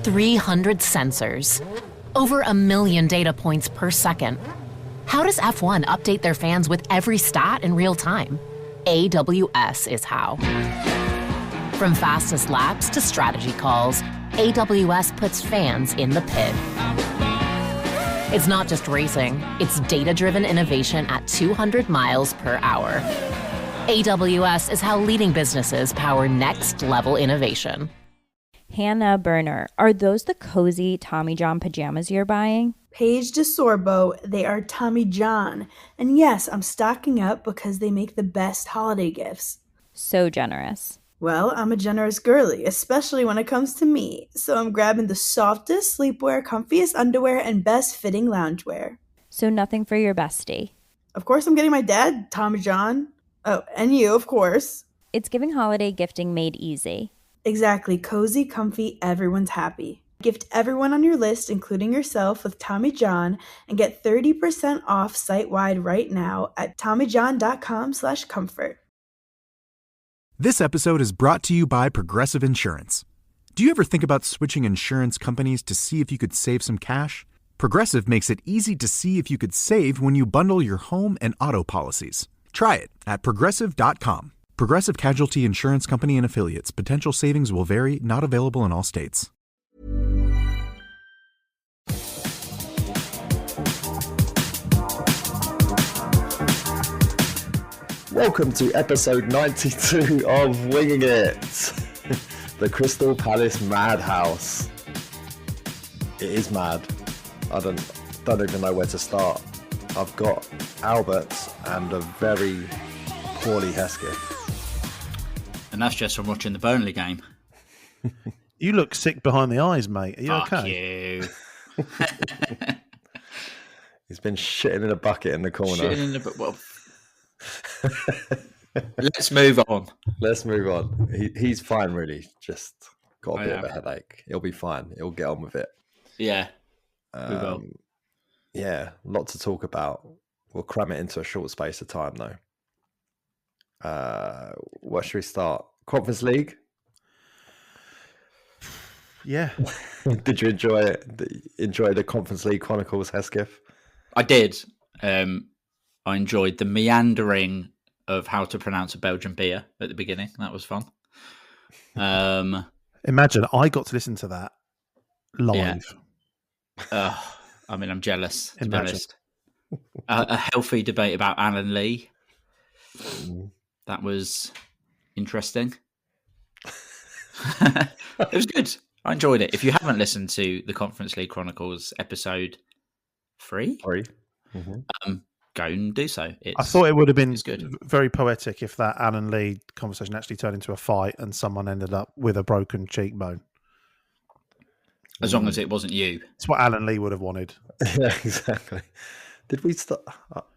300 sensors, over 1 million data points per second. How does F1 update their fans with every stat in real time? AWS is how. From fastest laps to strategy calls, AWS puts fans in the pit. It's not just racing, it's data-driven innovation at 200 miles per hour. AWS is how leading businesses power next-level innovation. Hannah Burner, are those the cozy Tommy John pajamas you're buying? Paige DeSorbo, they are Tommy John. And yes, I'm stocking up because they make the best holiday gifts. So generous. Well, I'm a generous girly, especially when it comes to me. So I'm grabbing the softest sleepwear, comfiest underwear, and best fitting loungewear. So nothing for your bestie. Of course, I'm getting my dad, Tommy John. Oh, and you, of course. It's giving holiday gifting made easy. Exactly. Cozy, comfy, everyone's happy. Gift everyone on your list, including yourself, with Tommy John and get 30% off site-wide right now at TommyJohn.com/comfort. This episode is brought to you by Progressive Insurance. Do you ever think about switching insurance companies to see if you could save some cash? Progressive makes it easy to see if you could save when you bundle your home and auto policies. Try it at Progressive.com. Progressive Casualty Insurance Company and Affiliates. Potential savings will vary, not available in all states. Welcome to episode 92 of Winging It, the Crystal Palace Madhouse. It is mad. I don't even know where to start. I've got Albert and a very poorly Hesketh. And that's just from watching the Burnley game. You look sick behind the eyes, mate. Are you Fuck okay? You. He's been shitting in a bucket in the corner. Well, let's move on. Let's move on. He's fine, really. Just got a bit of a headache. He'll be fine. He'll get on with it. Yeah. We will. Yeah, a lot to talk about. We'll cram it into a short space of time, though. Where should we start? Conference League? Yeah. Did you enjoy it? Enjoy the Conference League Chronicles, Hesketh? I did. I enjoyed the meandering of how to pronounce a Belgian beer at the beginning. That was fun. Imagine I got to listen to that live. Yeah. I mean, I'm jealous, to be honest. A healthy debate about Alan Lee. That was interesting. It was good. I enjoyed it. If you haven't listened to the Conference League Chronicles episode 3, go and do so. I thought it would have been good. Very poetic if that Alan Lee conversation actually turned into a fight and someone ended up with a broken cheekbone. As long as it wasn't you. It's what Alan Lee would have wanted. Yeah, exactly. Did we start?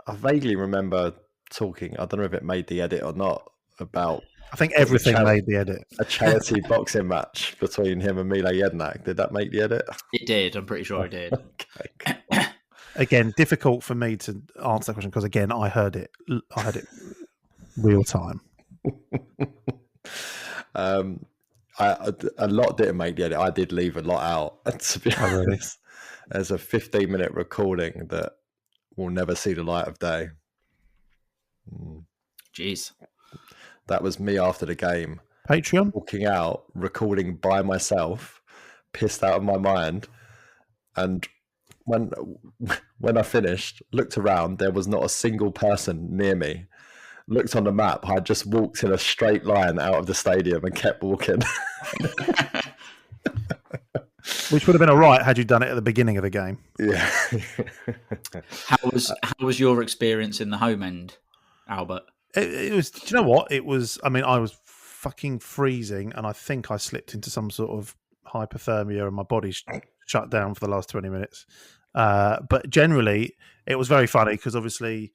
I vaguely remember talking, I don't know if it made the edit or not, about... I think everything made the edit. A charity boxing match between him and Mile Jednak. Did that make the edit? It did. I'm pretty sure it did. Okay. Again, difficult for me to answer that question because, again, I heard it real time. A lot didn't make the edit. I did leave a lot out, to be honest. There's a 15-minute recording that will never see the light of day. Jeez. That was me after the game. Patreon? Walking out, recording by myself, pissed out of my mind. And when I finished, looked around, there was not a single person near me. Looked on the map, I just walked in a straight line out of the stadium and kept walking. Which would have been all right had you done it at the beginning of the game. Yeah. How was your experience in the home end, Albert? It was, do you know what? It was, I mean, I was fucking freezing and I think I slipped into some sort of hypothermia and my body shut down for the last 20 minutes. But generally, it was very funny because obviously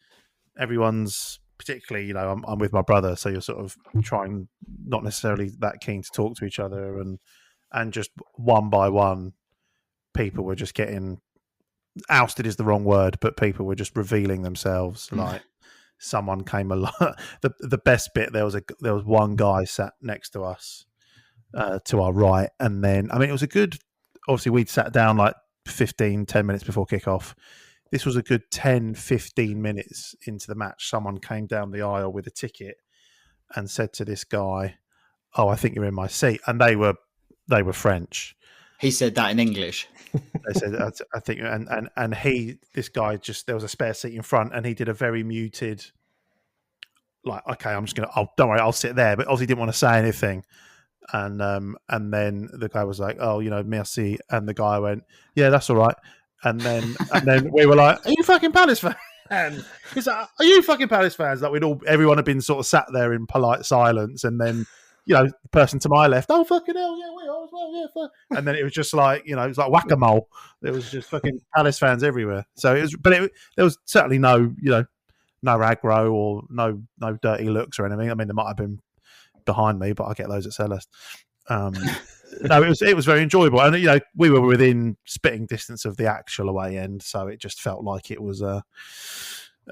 everyone's, particularly, I'm with my brother, so you're sort of trying, not necessarily that keen to talk to each other, and just one by one, people were just getting ousted is the wrong word, but people were just revealing themselves. Like someone came along. The best bit, there was one guy sat next to us, to our right, and then it was a good obviously we'd sat down like 10 minutes before kickoff. This was a good 10, 15 minutes into the match. Someone came down the aisle with a ticket and said to this guy, "Oh, I think you're in my seat." And they were French. He said that in English. They said, "I think," and this guy there was a spare seat in front, and he did a very muted, like, "Okay, don't worry, I'll sit there," but obviously didn't want to say anything. And then the guy was like, "Oh, merci," and the guy went, "Yeah, that's all right." And then we were like, "Are you fucking Palace fans?" He's like, "Are you fucking Palace fans?" Like everyone had been sort of sat there in polite silence, and then the person to my left, "Oh, fucking hell, yeah, we are as well, yeah." Fuck. And then it was just like it was like whack-a-mole. There was just fucking Palace fans everywhere. So it was, but there was certainly no no aggro or no dirty looks or anything. I mean, there might have been behind me, but I get those at Selhurst. No, it was very enjoyable, and we were within spitting distance of the actual away end, so it just felt like it was an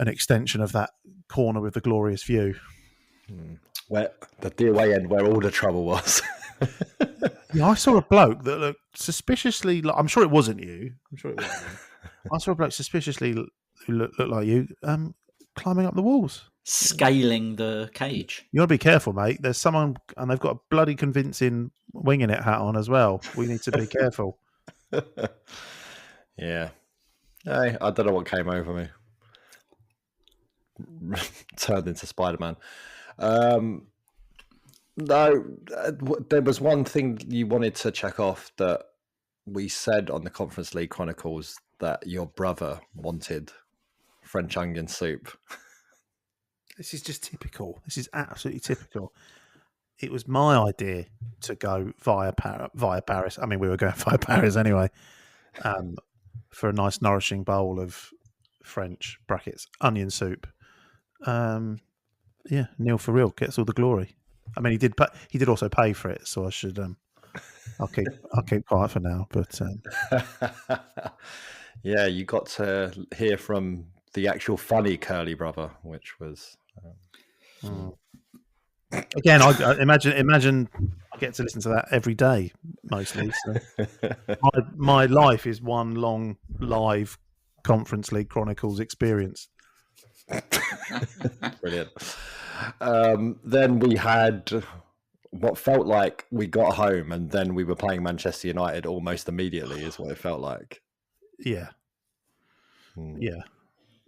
extension of that corner with the glorious view. Where the away end, where all the trouble was. Yeah, I saw a bloke that looked suspiciously. I'm sure it wasn't you. I saw a bloke suspiciously who looked like you, climbing up the walls, scaling the cage. You got to be careful, mate. There's someone, and they've got a bloody convincing winging it hat on as well. We need to be careful. Yeah. Hey, I don't know what came over me. Turned into Spider-Man. No, there was one thing you wanted to check off that we said on the Conference League Chronicles, that your brother wanted French onion soup. This is just typical. This is absolutely typical. It was my idea to go via Paris. I mean, we were going via Paris anyway, for a nice nourishing bowl of French onion soup. Yeah, Neil for real gets all the glory. I mean, he did also pay for it, so I should. I'll keep quiet for now. But yeah, you got to hear from the actual funny Curly brother, which was. Again, I imagine I get to listen to that every day, mostly. So my life is one long live Conference League Chronicles experience. Brilliant. Then we had what felt like we got home, and then we were playing Manchester United almost immediately, is what it felt like. Yeah. Yeah.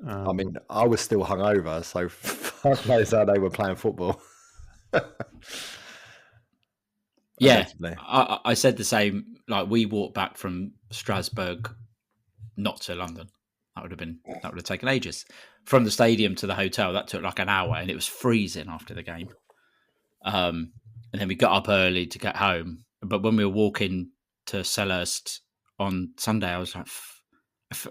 I mean, I was still hungover, so fuck knows how they were playing football. Yeah, I said the same. Like, we walked back from Strasbourg, not to London. That would have taken ages. From the stadium to the hotel, that took like an hour, and it was freezing after the game. And then we got up early to get home. But when we were walking to Selhurst on Sunday, I was like,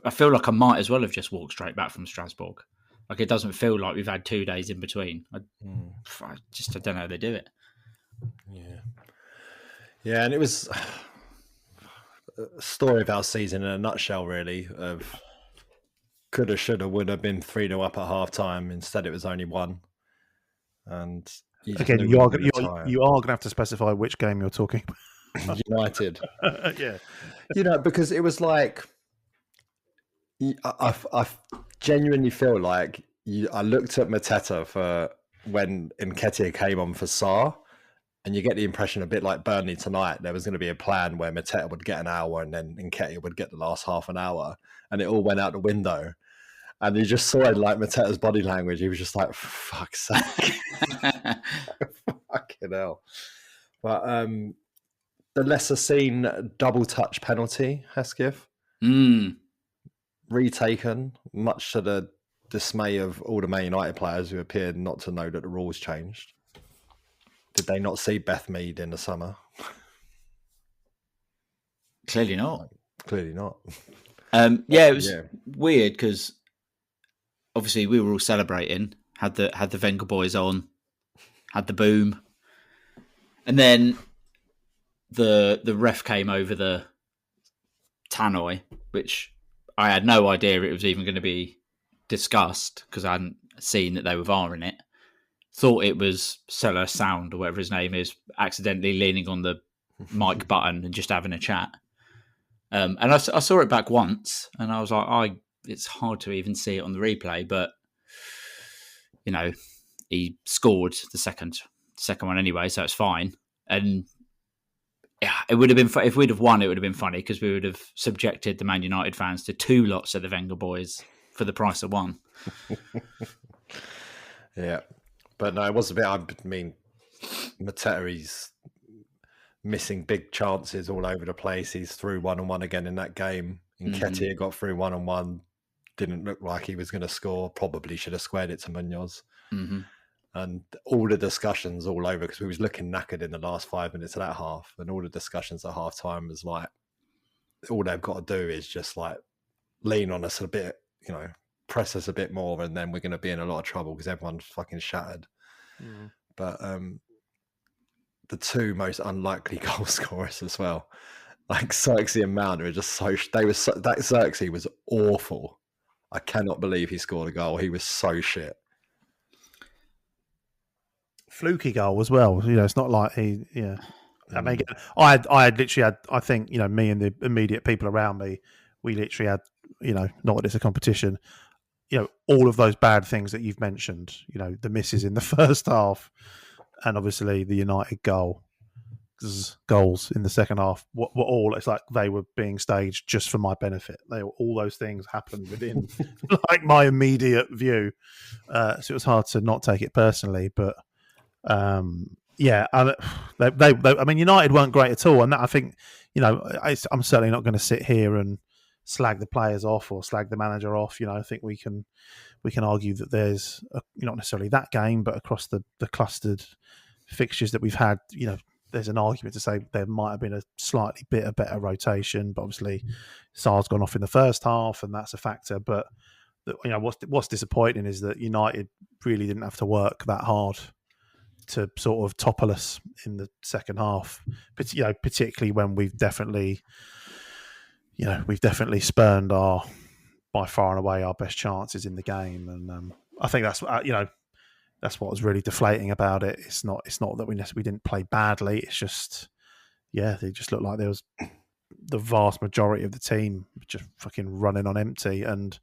I feel like I might as well have just walked straight back from Strasbourg. Like, it doesn't feel like we've had 2 days in between. I don't know how they do it. Yeah, and it was a story of our season in a nutshell, really. Of coulda, shoulda, woulda been 3-0 up at half time. Instead, it was only 1. And again, you are going to have to specify which game you're talking about. United. Yeah, because it was like. I genuinely feel like I looked at Mateta for when Nketiah came on for Sarr, and you get the impression a bit like Burnley tonight. There was going to be a plan where Mateta would get an hour and then Nketiah would get the last half an hour, and it all went out the window. And you just saw it like Mateta's body language. He was just like, "Fuck's sake, fucking hell." But the lesser seen double touch penalty, Hesketh. Retaken, much to the dismay of all the Man United players who appeared not to know that the rules changed. Did they not see Beth Mead in the summer? Clearly not. Yeah, it was weird because obviously we were all celebrating, had the Wenger boys on, had the boom, and then the ref came over the tannoy, which I had no idea it was even going to be discussed because I hadn't seen that they were VARing it. Thought it was Seller Sound or whatever his name is, accidentally leaning on the mic button and just having a chat. And I saw it back once, and I was like, it's hard to even see it on the replay, but he scored the second one anyway, so it's fine. And yeah, it would have been if we'd have won. It would have been funny because we would have subjected the Man United fans to 2 lots of the Wenger boys for the price of 1. Yeah, but no, it was a bit. I mean, Mateta's missing big chances all over the place. He's through 1-on-1 again in that game. Nketiah got through 1-on-1. Didn't look like he was going to score. Probably should have squared it to Munoz. Mm-hmm. And all the discussions all over, because we was looking knackered in the last 5 minutes of that half, and all the discussions at half time was like, all they've got to do is just like lean on us a bit, press us a bit more, and then we're going to be in a lot of trouble because everyone's fucking shattered. Mm. But the 2 most unlikely goal scorers as well, like Xerxes and Mount, were just that Xerxes was awful. I cannot believe he scored a goal. He was so shit. Fluky goal as well. It's not like he. Yeah, I mean, I literally had. I think me and the immediate people around me, we literally had. Not that it's a competition. All of those bad things that you've mentioned. The misses in the first half, and obviously the United goals in the second half. What all? It's like they were being staged just for my benefit. All those things happened within like my immediate view. So it was hard to not take it personally, but. I mean, United weren't great at all, and that, I think, I'm certainly not going to sit here and slag the players off or slag the manager off. I think we can argue that there's not necessarily that game, but across the clustered fixtures that we've had, there's an argument to say there might have been a slightly better rotation, but obviously Sarr's gone off in the first half, and that's a factor. But what's disappointing is that United really didn't have to work that hard to sort of topple us in the second half, but particularly when we've definitely spurned by far and away our best chances in the game, and I think that's that's what was really deflating about it. It's not that we didn't play badly. It's just they just looked like there was the vast majority of the team just fucking running on empty, and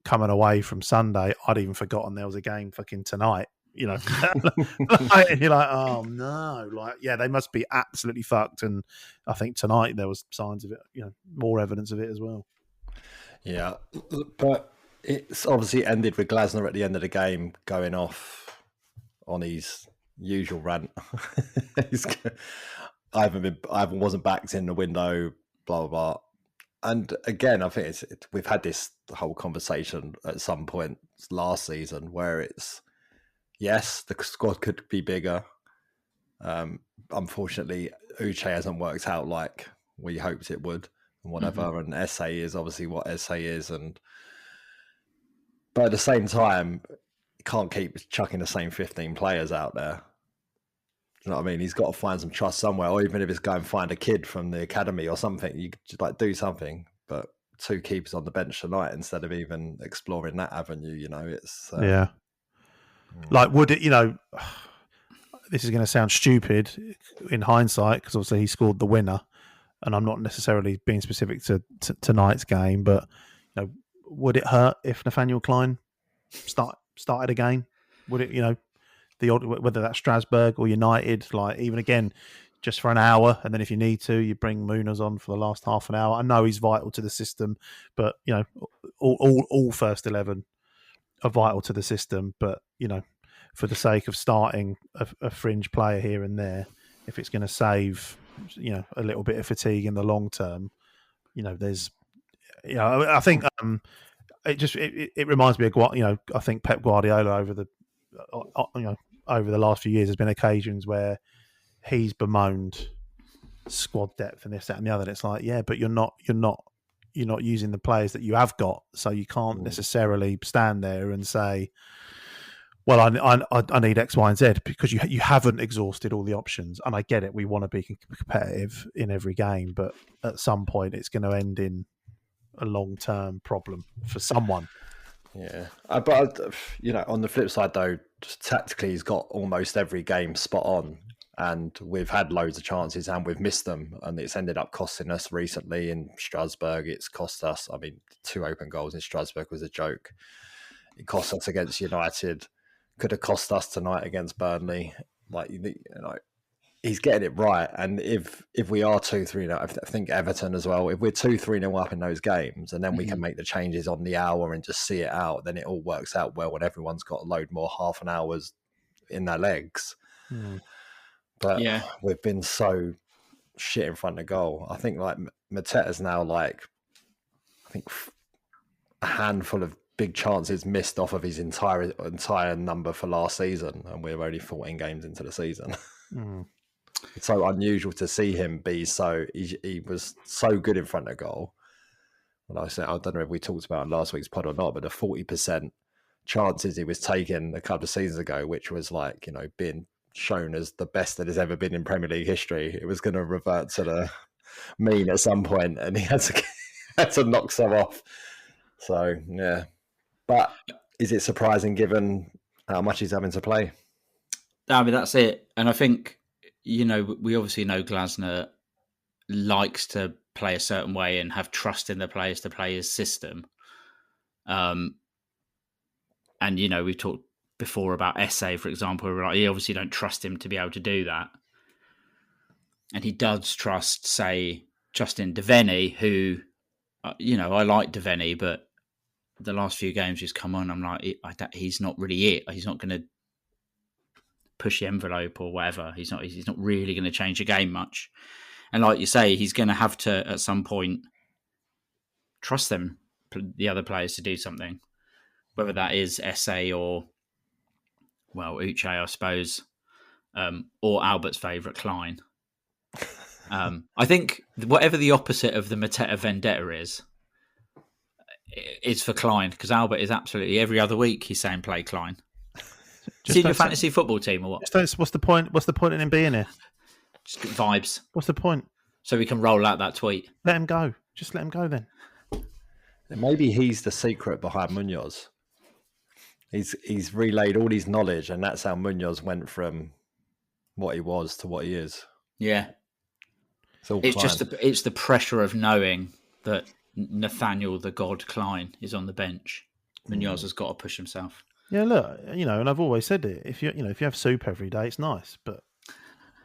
coming away from Sunday, I'd even forgotten there was a game fucking tonight. And you're like, oh no, they must be absolutely fucked. And I think tonight there was signs of it, more evidence of it as well. Yeah, but it's obviously ended with Glasner at the end of the game going off on his usual rant. I wasn't backed in the window, blah blah blah. And again, I think we've had this whole conversation at some point last season where it's. Yes, the squad could be bigger. Unfortunately, Uche hasn't worked out like we hoped it would, and whatever. Mm-hmm. And SA is obviously what SA is, but at the same time, you can't keep chucking the same 15 players out there. You know what I mean? He's got to find some trust somewhere, or even if it's go and find a kid from the academy or something, you could just do something. But 2 keepers on the bench tonight instead of even exploring that avenue. It's yeah. Like, would it, this is going to sound stupid in hindsight, because obviously he scored the winner, and I'm not necessarily being specific to tonight's game, but would it hurt if Nathaniel Klein started again? Would it, whether that's Strasbourg or United, like even again, just for an hour, and then if you need to, you bring Munoz on for the last half an hour. I know he's vital to the system, but all first 11 are vital to the system, but for the sake of starting a fringe player here and there, if it's going to save a little bit of fatigue in the long term, there's I think it reminds me of I think Pep Guardiola over the last few years has been occasions where he's bemoaned squad depth and this, that, and the other. And it's like, but you're not using the players that you have got, so you can't necessarily stand there and say, well, I need X, Y, and Z, because you haven't exhausted all the options. And I get it, we want to be competitive in every game, but at some point it's going to end in a long-term problem for someone. Yeah, but on the flip side though, just tactically he's got almost every game spot on, And we've had loads of chances and we've missed them. And it's ended up costing us recently in Strasbourg. It's cost us, 2 open goals in Strasbourg was a joke. It cost us against United. Could have cost us tonight against Burnley. He's getting it right. And if we are 2-3, I think Everton as well, if we're 2-3-0 up in those games and then we can make the changes on the hour and just see it out, then it all works out well when everyone's got a load more half an hours in their legs. But we've been so shit in front of goal. I think Mateta's now a handful of big chances missed off of his entire number for last season, and we're only 14 games into the season. It's so unusual to see him be so. He was so good in front of goal. And I don't know if we talked about last week's pod or not, but the 40% chances he was taking a couple of seasons ago, which was being shown as the best that has ever been in Premier League history, it was going to revert to the mean at some point, and he had to knock some off. So yeah, but is it surprising given how much he's having to play? That's it. And I think we obviously know Glasner likes to play a certain way and have trust in the players to play his system. And we've talked before about Esse, for example, where you obviously don't trust him to be able to do that. And he does trust, say, Justin Devenny, who, I like Devenny, but the last few games he's come on, I'm like, he's not really it. He's not going to push the envelope or whatever. He's not really going to change the game much. And like you say, he's going to have to, at some point, trust them, the other players, to do something. Whether that is Esse or, Uche, I suppose, or Albert's favourite, Klein. I think whatever the opposite of the Mateta vendetta is for Klein, because Albert is absolutely every other week he's saying play Klein. Is he your fantasy football team or what? What's the point? What's the point in him being here? Just vibes. What's the point? So we can roll out that tweet. Let him go. Just let him go then. Maybe he's the secret behind Munoz. He's relayed all his knowledge, and that's how Munoz went from what he was to what he is. Yeah, it's the pressure of knowing that Nathaniel the God Klein is on the bench. Munoz has got to push himself. Yeah, look, and I've always said it. If you have soup every day, it's nice, but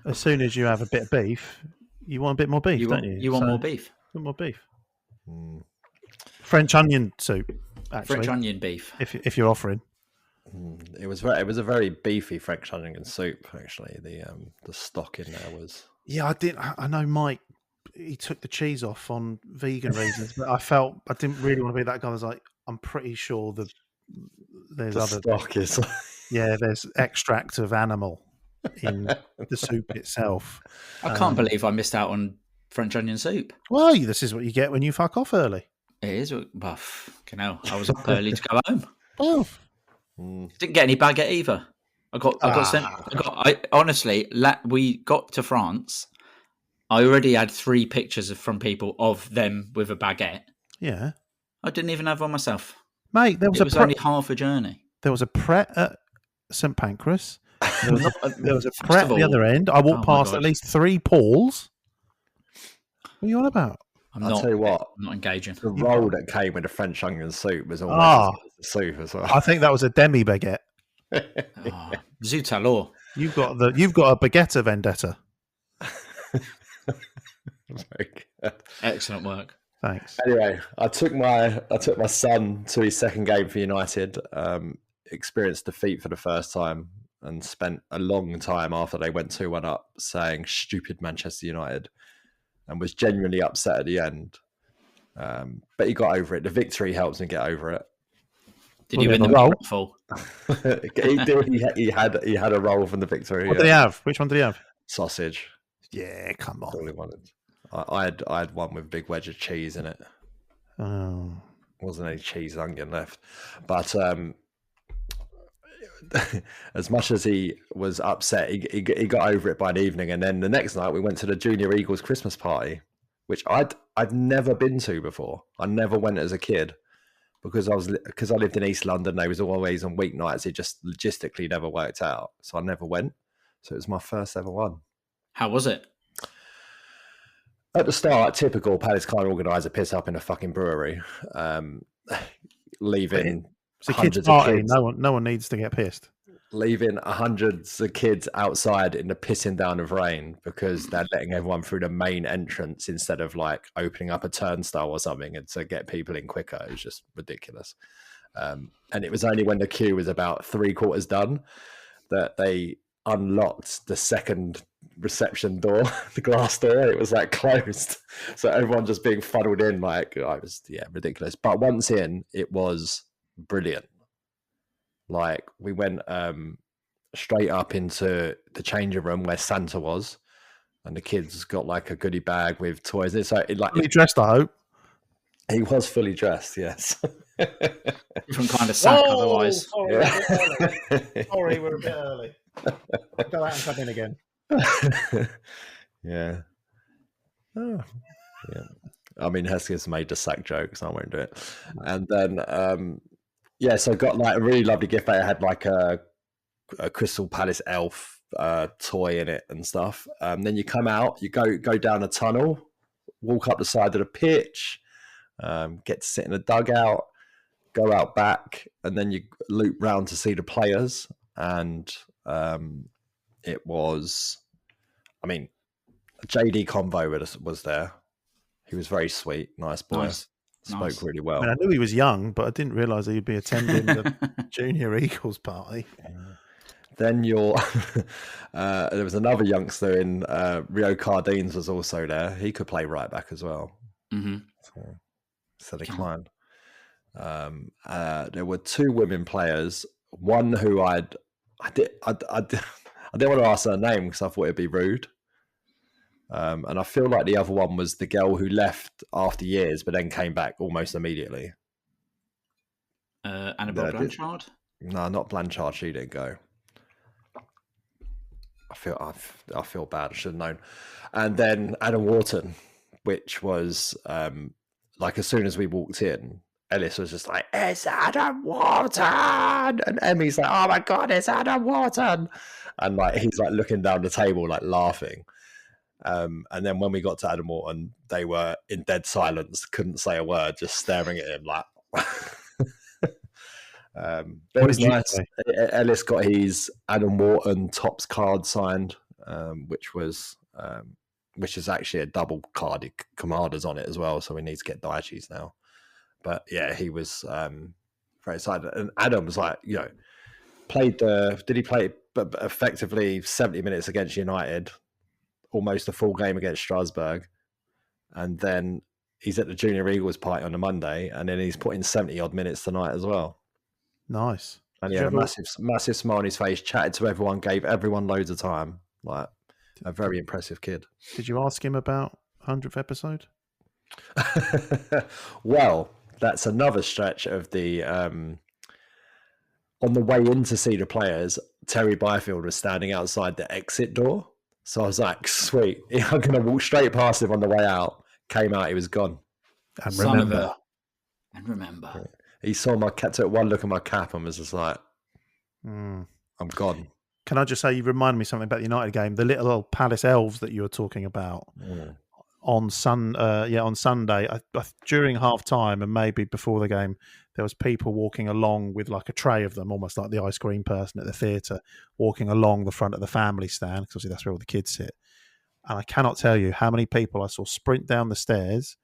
as soon as you have a bit of beef, you want a bit more beef, don't you? You want more beef. Want more beef. French onion soup, actually. French onion beef. If you're offering. It was a very beefy French onion soup, actually. The stock in there was. Yeah, I know Mike. He took the cheese off on vegan reasons, but I didn't really want to be that guy. I was like, I'm pretty sure there's other stock is. Yeah, there's extract of animal in the soup itself. I can't believe I missed out on French onion soup. Well, this is what you get when you fuck off early. It is. Buff. I was up early to go home. Oh. Didn't get any baguette either. I got sent. Honestly, we got to France. I already had 3 pictures from people of them with a baguette. Yeah. I didn't even have one myself. Mate, it was only half a journey. There was a Pret at St Pancras. There was a Pret at the other end. I walked past at least 3 Pauls. What are you on about? I'll tell you what. I'm not engaging. The roll that came with the French onion soup was almost the soup as well. I think that was a demi baguette. Zut alors. You've got a baguette vendetta. Very good. Excellent work. Thanks. Anyway, I took my son to his second game for United. Experienced defeat for the first time, and spent a long time after they went 2-1 up saying "stupid Manchester United," and was genuinely upset at the end. But he got over it. The victory helps him get over it. Did he win the raffle? He did. He had a roll from the victory. What did he have? Which one did he have? Sausage. Yeah, come on. That's all he wanted. I had one with a big wedge of cheese in it. Oh. Wasn't any cheese and onion left. But as much as he was upset, he got over it by an evening. And then the next night we went to the Junior Eagles Christmas party, which I'd never been to before. I never went as a kid because I lived in East London. They was always on weeknights. It just logistically never worked out. So I never went. So it was my first ever one. How was it? At the start, typical Palace can't organise a piss up in a fucking brewery, leaving it's a hundreds kids' party. of kids. No one needs to get pissed. Leaving hundreds of kids outside in the pissing down of rain because they're letting everyone through the main entrance instead of like opening up a turnstile or something and to get people in quicker. It was just ridiculous. And it was only when the queue was about 3/4 done that they unlocked the second reception door, the glass door. It was like closed. So everyone just being funneled in like, it was, ridiculous. But once in, it was brilliant. Like we went straight up into the changing room where Santa was, and the kids got like a goodie bag with toys. So Fully dressed, I hope. He was fully dressed, yes. Different kind of sack, otherwise. Sorry, we're a bit early. Go out and come in again. Yeah. Oh, yeah. I mean, Hesketh made the sack joke, so I won't do it. And then, so got like a really lovely gift bag. It had like a Crystal Palace elf toy in it and stuff. Then you come out, you go down a tunnel, walk up the side of the pitch, get to sit in a dugout, go out back, and then you loop round to see the players. And it was, I mean, JD Convo was there. He was very sweet, nice boy. Spoke really well. I knew he was young, but I didn't realise he'd be attending the Junior Eagles party. Then there was another youngster in Rio Cardines was also there. He could play right back as well. Mm-hmm. So declined. There were 2 women players. One who I didn't want to ask her name because I thought it'd be rude. And I feel like the other one was the girl who left after years, but then came back almost immediately. Annabelle Blanchard? No, not Blanchard. She didn't go. I feel bad. I should have known. And then Adam Wharton, which was like as soon as we walked in, Ellis was just like, "It's Adam Wharton," and Emmy's like, "Oh my god, it's Adam Wharton," and like he's like looking down the table like laughing. And then when we got to Adam Wharton, they were in dead silence, couldn't say a word, just staring at him like. It was nice. Ellis got his Adam Wharton Topps card signed, which is actually a double card. Kamada's on it as well, so we need to get Daichi's now. But yeah, he was very excited. And Adam was like, did he play effectively 70 minutes against United, almost a full game against Strasbourg, and then he's at the Junior Eagles party on the Monday, and then he's put in 70 odd minutes tonight as well. Nice. And he had a massive smile on his face, chatted to everyone, gave everyone loads of time. Like a very impressive kid. Did you ask him about 100th episode? Well, that's another stretch of the on the way in to see the players, Terry Byfield was standing outside the exit door. So I was like, sweet, I'm going to walk straight past him on the way out. Came out, he was gone. And remember. He saw my cat, took one look at my cap and was just like, I'm gone. Can I just say, you reminded me something about the United game. The little old Palace elves that you were talking about on Sunday, during half time and maybe before the game, there was people walking along with like a tray of them, almost like the ice cream person at the theatre, walking along the front of the family stand, because obviously that's where all the kids sit. And I cannot tell you how many people I saw sprint down the stairs,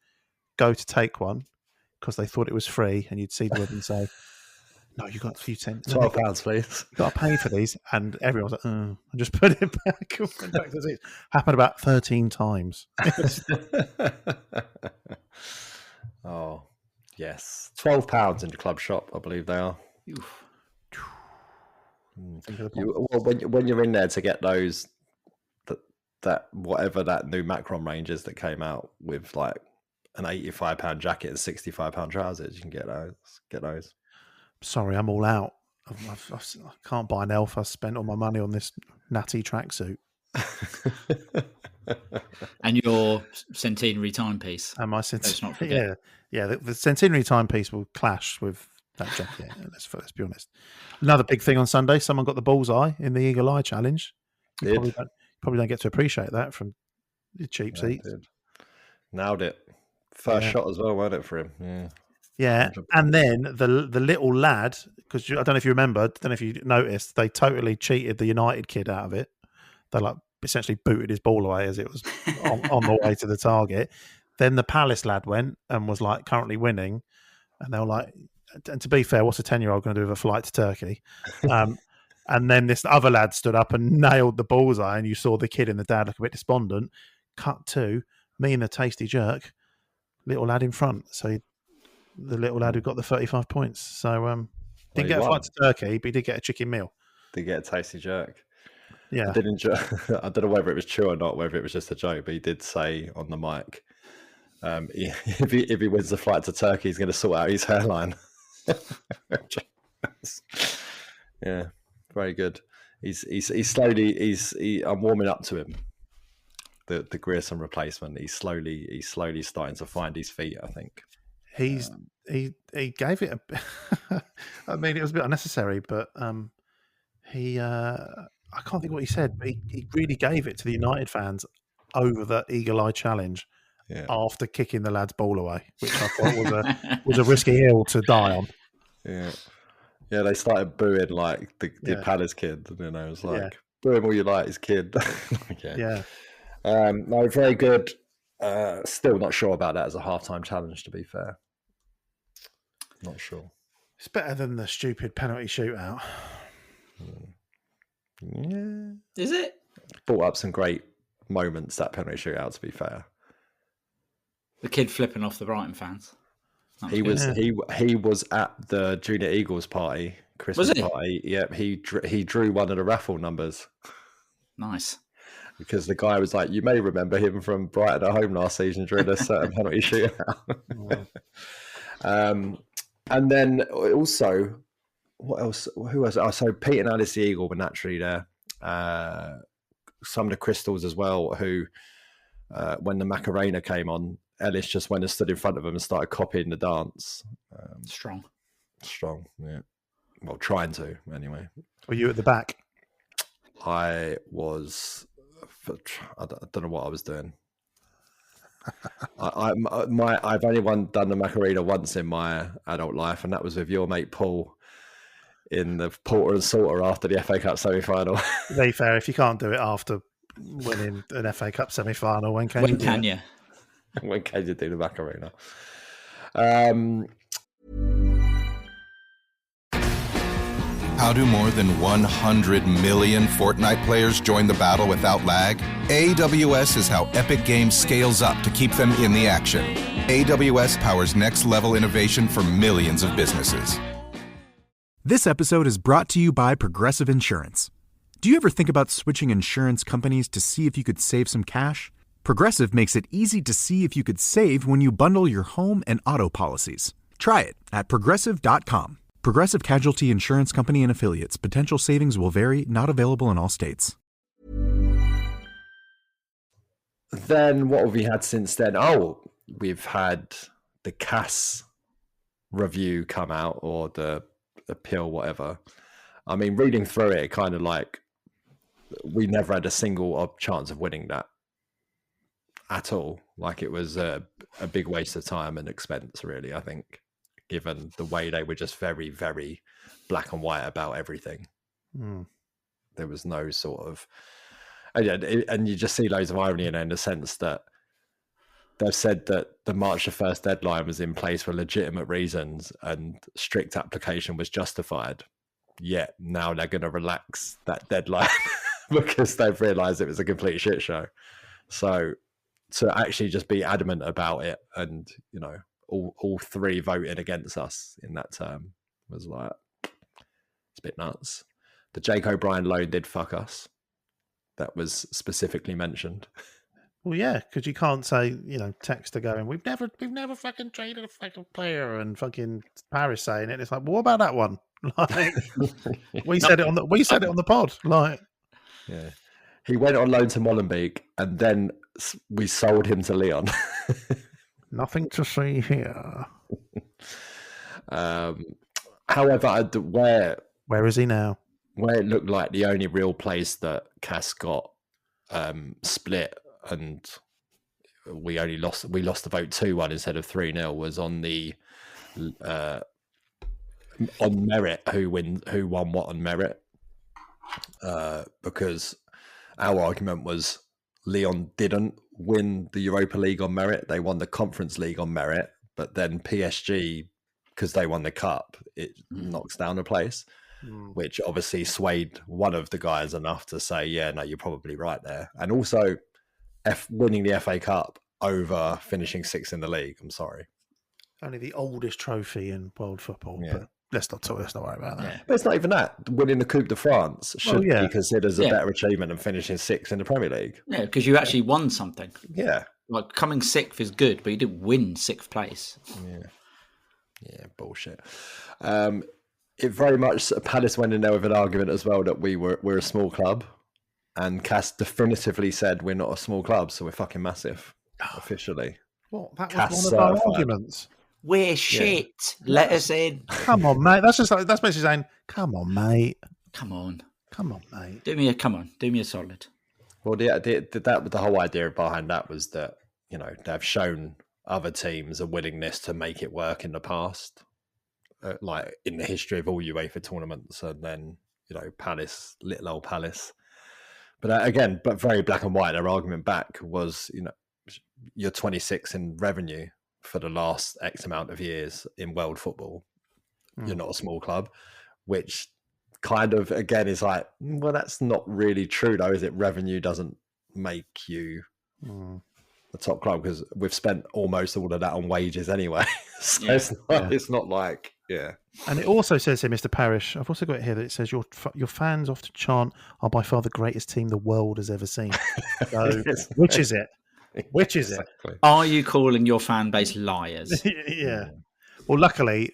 go to take one, because they thought it was free, and you'd see the woman say, "No, you got a few cents. £12, please. You got to pay for these." And everyone was like, and just put it back. Went back to the seat. Happened about 13 times. Oh, yes. £12 in the club shop, I believe they are. When you're in there to get those, that whatever that new Macron range is that came out with like an £85 jacket and £65 trousers, you can get those. Sorry, I'm all out. I can't buy an elf. I spent all my money on this natty tracksuit. And your centenary timepiece. And my Let's not forget. Yeah. The centenary timepiece will clash with that jacket. Let's be honest. Another big thing on Sunday. Someone got the bullseye in the Eagle Eye Challenge. You probably don't get to appreciate that from your cheap seats. Nailed it. First shot as well, wasn't it, for him? Yeah. Yeah, 100%. And then the little lad, because I don't know if you remember, I don't know if you noticed, they totally cheated the United kid out of it. They like essentially booted his ball away as it was on the way to the target. Then the Palace lad went and was like currently winning, and they were like, and to be fair, what's a 10-year-old going to do with a flight to Turkey? And then this other lad stood up and nailed the bullseye, and you saw the kid and the dad look a bit despondent. Cut to me and the tasty jerk, little lad in front. So the little lad who got the 35 points. So didn't get a flight to Turkey, but he did get a chicken meal. Did get a tasty jerk. Yeah. I don't know whether it was true or not, whether it was just a joke, but he did say on the mic, if he wins the flight to Turkey, he's going to sort out his hairline. Yeah, very good. He's slowly. I'm warming up to him. The Grierson replacement. He's slowly starting to find his feet, I think. He gave it I mean, it was a bit unnecessary, but I can't think what he said, but he really gave it to the United fans over the eagle-eye challenge after kicking the lad's ball away, which I thought was a risky hill to die on. Yeah, they started booing like the Palace kid, you know. It was like, boo him all you like, his kid. No, very good. Still not sure about that as a halftime challenge, to be fair. Not sure. It's better than the stupid penalty shootout. Yeah. Is it? Brought up some great moments, that penalty shootout, to be fair. The kid flipping off the Brighton fans. He was at the Junior Eagles party, Christmas party. Yep, he drew one of the raffle numbers. Nice. Because the guy was like, you may remember him from Brighton at home last season during a certain penalty shootout. And then also, what else? Who else? Oh, so Pete and Alice the Eagle were naturally there. Some of the Crystals as well, who, when the Macarena came on, Ellis just went and stood in front of him and started copying the dance. Strong, yeah. Well, trying to, anyway. Were you at the back? I was... I don't know what I was doing. I've only done the Macarena once in my adult life, and that was with your mate Paul in the Porter and Salter after the FA Cup semi-final. To be fair, if you can't do it after winning an FA Cup semi-final, when can you do it? When can you do the Macarena? How do more than 100 million Fortnite players join the battle without lag? AWS is how Epic Games scales up to keep them in the action. AWS powers next-level innovation for millions of businesses. This episode is brought to you by Progressive Insurance. Do you ever think about switching insurance companies to see if you could save some cash? Progressive makes it easy to see if you could save when you bundle your home and auto policies. Try it at Progressive.com. Progressive Casualty Insurance Company and Affiliates. Potential savings will vary. Not available in all states. Then what have we had since then? Oh, we've had the CAS review come out, or the appeal, whatever. I mean, reading through it, kind of like we never had a single chance of winning that at all. Like, it was a big waste of time and expense, really, I think, given the way they were just very, very black and white about everything. There was no sort of... And you just see loads of irony in the sense that they've said that the March the 1st deadline was in place for legitimate reasons and strict application was justified. Yet now they're going to relax that deadline because they've realised it was a complete shit show. So to actually just be adamant about it, and, you know, all three voting against us in that term was like, it's a bit nuts. The Jake O'Brien loan did fuck us. That was specifically mentioned. Well, yeah, because you can't say, you know, Texter going, we've never fucking traded a fucking player, and fucking Paris saying it. It's like, well, what about that one? Like, we said it on the pod. Like, yeah, he went on loan to Molenbeek, and then we sold him to Lyon. Nothing to see here. However, where is he now? where it looked like the only real place that Cass got split and we lost the vote 2-1 instead of 3-0 was on the on merit, who won what on merit, because our argument was Lyon didn't win the Europa League on merit, they won the Conference League on merit, but then PSG, because they won the cup, it knocks down a place, which obviously swayed one of the guys enough to say, yeah, no, you're probably right there. And also winning the FA Cup over finishing 6th in the league. I'm sorry. Only the oldest trophy in world football. Yeah. But let's not worry about that. Yeah. But it's not even that. Winning the Coupe de France should be considered as a better achievement than finishing 6th in the Premier League. Yeah, because you actually won something. Yeah. Like coming 6th is good, but you didn't win 6th place. Yeah, bullshit. It very much, Palace went in there with an argument as well that we're a small club, and Cass definitively said we're not a small club, so we're fucking massive officially. Well, that was Cass one of our certified. Arguments. We're shit. Let us in. Come on, mate. That's basically saying, come on, mate. Come on, mate. Do me a solid. Well, the whole idea behind that was that, you know, they've shown other teams a willingness to make it work in the past, like in the history of all UEFA tournaments, and then, you know, Palace, little old Palace. But again, but very black and white. Their argument back was, you know, you're 26 in revenue for the last X amount of years in world football. You're not a small club, which kind of, again, is like, well, that's not really true though, is it? Revenue doesn't make you the top club, because we've spent almost all of that on wages anyway. So it's not like, And it also says here, Mr. Parrish, I've also got it here that it says your fans often chant are by far the greatest team the world has ever seen. So, which is it? Which is it? Are you calling your fan base liars? Yeah. Well, luckily,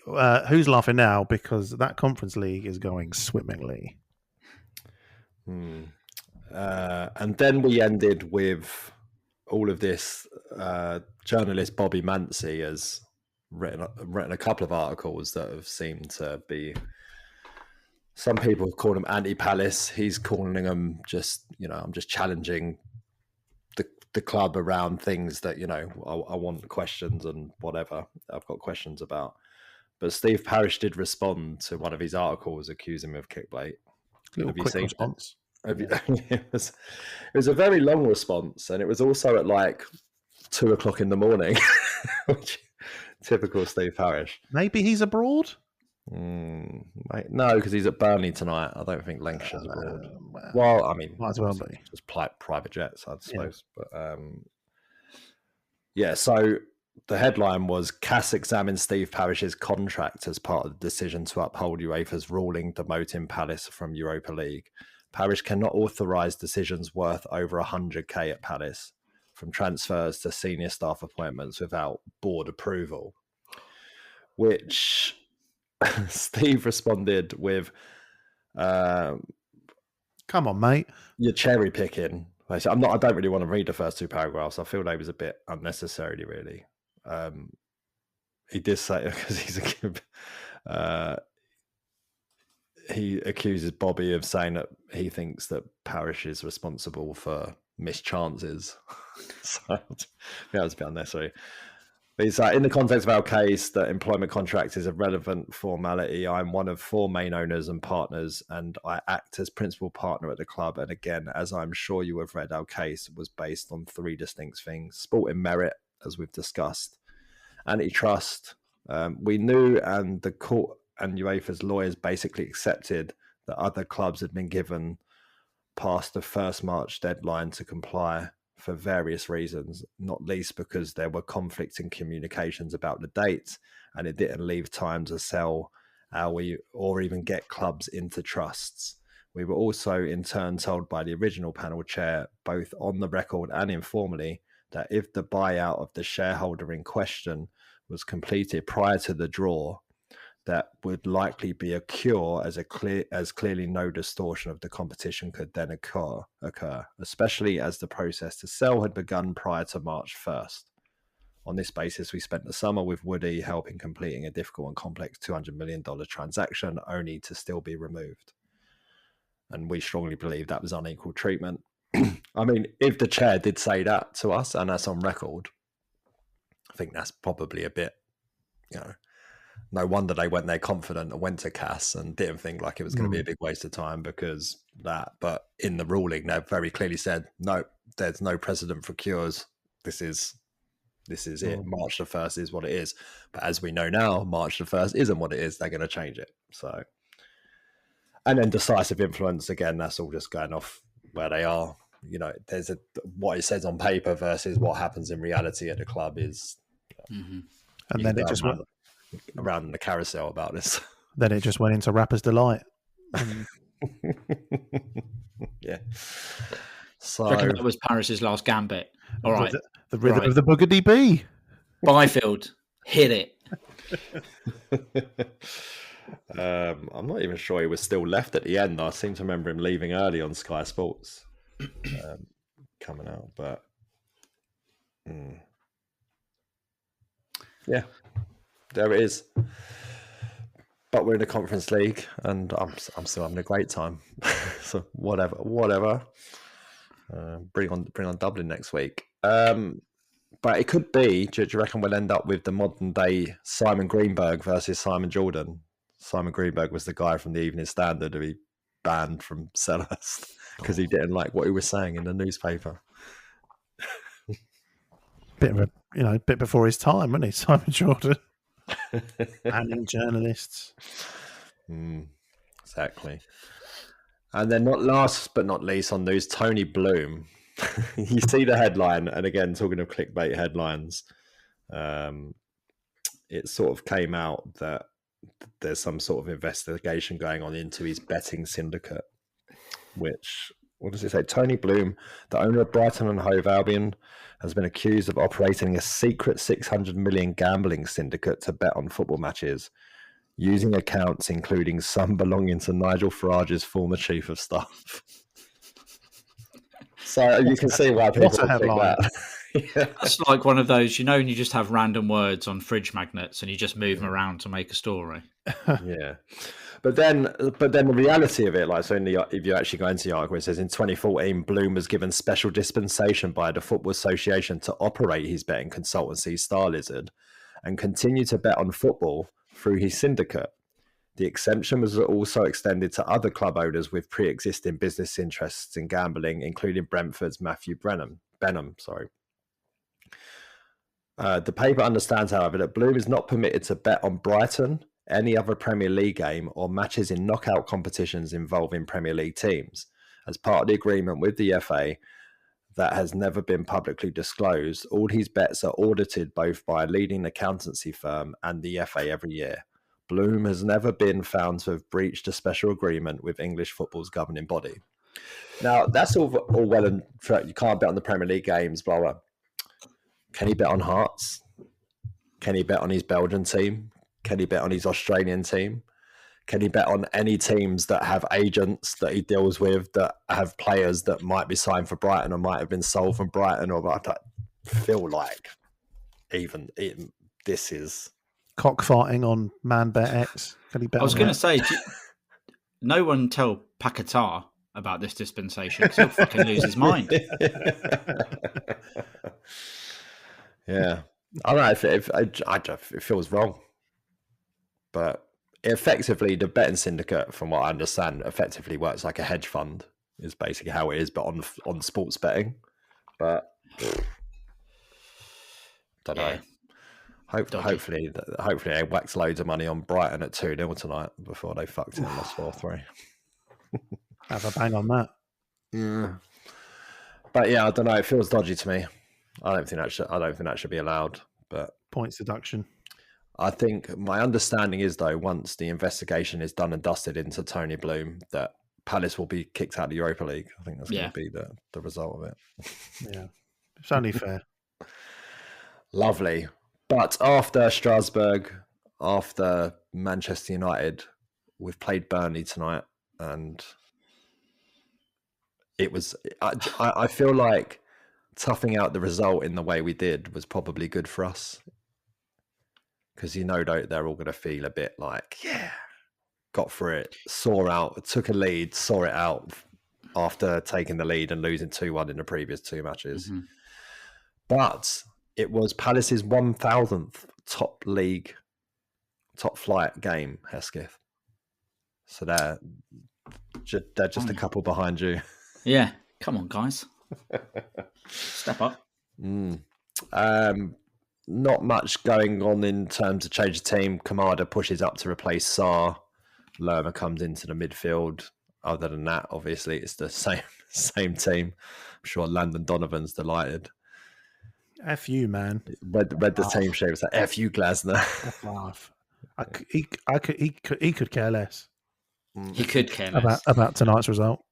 who's laughing now? Because that Conference League is going swimmingly. And then we ended with all of this. Journalist Bobby Mancy has written a couple of articles that have seemed to be, some people call them anti-Palace. He's calling them just, you know, I'm just challenging the club around things that, you know, I want questions and whatever I've got questions about. But Steve Parish did respond to one of his articles accusing him of kickbait. Little quick response. It was a very long response, and it was also at like 2:00 in the morning, which typical Steve Parish. Maybe he's abroad. No, because he's at Burnley tonight. I don't think Lancashire's abroad. Well, I mean, might as well be. Just private jets, I suppose. Yeah. But so the headline was Cass examines Steve Parish's contract as part of the decision to uphold UEFA's ruling demoting Palace from Europa League. Parish cannot authorise decisions worth over 100k at Palace, from transfers to senior staff appointments, without board approval, which Steve responded with, "Come on, mate, you're cherry picking." I don't really want to read the first two paragraphs. I feel they was a bit unnecessarily, really. He did say, because he accuses Bobby of saying that he thinks that Parish is responsible for missed chances. So yeah, it's a bit unnecessary. But he's like, in the context of our case, that employment contract is a relevant formality. I'm one of 4 main owners and partners, and I act as principal partner at the club. And again, as I'm sure you have read, our case was based on 3 distinct things: sporting merit, as we've discussed, antitrust. We knew, and the court and UEFA's lawyers basically accepted, that other clubs had been given past the 1st March deadline to comply for various reasons, not least because there were conflicting communications about the dates, and it didn't leave time to sell or even get clubs into trusts. We were also in turn told by the original panel chair, both on the record and informally, that if the buyout of the shareholder in question was completed prior to the draw, that would likely be a cure, as clearly no distortion of the competition could then occur, especially as the process to sell had begun prior to March 1st. On this basis, we spent the summer with Woody helping completing a difficult and complex $200 million transaction, only to still be removed. And we strongly believe that was unequal treatment. I mean, if the chair did say that to us, and that's on record, I think that's probably a bit, no wonder they went there confident and went to CAS and didn't think like it was going to be a big waste of time because that. But in the ruling, they very clearly said, no, there's no precedent for cures. This is it. March the 1st is what it is. But as we know now, March the 1st isn't what it is. They're going to change it. So, and then decisive influence, again, that's all just going off where they are. There's what it says on paper versus what happens in reality at the club is. And then it just went around the carousel about this. Then it just went into Rapper's Delight. Yeah. So I reckon that was Paris's last gambit. All right. The rhythm of the Boogedy Bee. Byfield, hit it. I'm not even sure he was still left at the end. I seem to remember him leaving early on Sky Sports, coming out. But yeah, there it is. But we're in the Conference League, and I'm still having a great time. So whatever. Bring on Dublin next week. But it could be. Do you reckon we'll end up with the modern day Simon Greenberg versus Simon Jordan? Simon Greenberg was the guy from the Evening Standard who he banned from Selhurst because he didn't like what he was saying in the newspaper. Bit before his time, wasn't he, Simon Jordan? Banning journalists. Exactly. And then not last but not least on news, Tony Bloom. You see the headline, and again, talking of clickbait headlines, it sort of came out that there's some sort of investigation going on into his betting syndicate, which, what does it say? Tony Bloom, the owner of Brighton and Hove Albion, has been accused of operating a secret 600 million gambling syndicate to bet on football matches, using accounts including some belonging to Nigel Farage's former chief of staff. So you can see why people think that. Yeah. That's like one of those, and you just have random words on fridge magnets and you just move them around to make a story. Yeah. But then the reality of it, if you actually go into the article, it says in 2014, Bloom was given special dispensation by the Football Association to operate his betting consultancy, Star Lizard, and continue to bet on football through his syndicate. The exemption was also extended to other club owners with pre-existing business interests in gambling, including Brentford's Matthew Benham. The paper understands, however, that Bloom is not permitted to bet on Brighton, any other Premier League game, or matches in knockout competitions involving Premier League teams, as part of the agreement with the FA that has never been publicly disclosed. All his bets are audited both by a leading accountancy firm and the FA every year. Bloom has never been found to have breached a special agreement with English football's governing body. Now, that's all well and true. You can't bet on the Premier League games, blah, blah. Can he bet on Hearts? Can he bet on his Belgian team? Can he bet on his Australian team? Can he bet on any teams that have agents that he deals with that have players that might be signed for Brighton or might have been sold from Brighton? Or I feel like even this is... Cockfighting on ManBetX. Can he bet? I was going to say, no one tell Paquetá about this dispensation because he'll fucking lose his mind. Yeah, I don't know if it feels wrong, but effectively the betting syndicate, from what I understand, effectively works like a hedge fund. Is basically how it is, but on sports betting. But don't know. Hopefully they whacked loads of money on Brighton at 2-0 tonight before they fucked it and lost 4-3. Have a bang on that. Yeah. But yeah, I don't know. It feels dodgy to me. I don't think that should be allowed. But points deduction. I think my understanding is, though, once the investigation is done and dusted into Tony Bloom, that Palace will be kicked out of the Europa League. I think that's going to be the result of it. Yeah, it's only fair. Lovely. But after Strasbourg, after Manchester United, we've played Burnley tonight, and it was. I feel like toughing out the result in the way we did was probably good for us, because they're all going to feel a bit like, yeah, got through it, took a lead, saw it out after taking the lead and losing 2-1 in the previous 2 matches. Mm-hmm. But it was Palace's 1000th top flight game, Hesketh. So they're just a couple behind you. Yeah, come on, guys. Step up. Not much going on in terms of change of team. Kamada pushes up to replace Sarr. Lerma comes into the midfield. Other than that, obviously, it's the same team. I'm sure Landon Donovan's delighted. F you, man. Read the team sheet. It's like, F you, Glasner. He could care less. He could care less. About tonight's result.